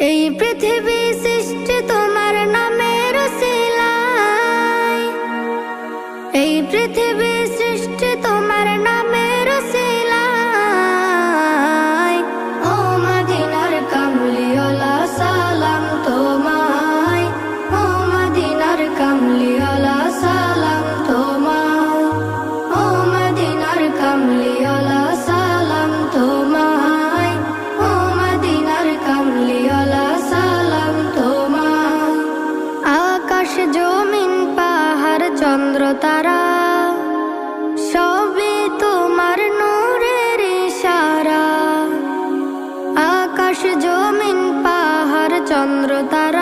এই পৃথিবী সৃষ্টি তোমার নামের উসিলায়, এই পৃথিবী সৃষ্টি তোমার নামের উসিলায়। ও মদিনার কামলিওয়ালা সালাম তোমায়, ও মদিনার কামলিওয়ালা সালাম তোমায়, ও মদিনার কামলিওয়ালা সালাম তোমায়, ও মদিনার কামলিওয়ালা সালাম তোমায়। আকাশ জমিন পাহাড় চন্দ্র তারা সবই তোমার নূরের ইশারা। আকাশ জমিন পাহাড় চন্দ্র তারা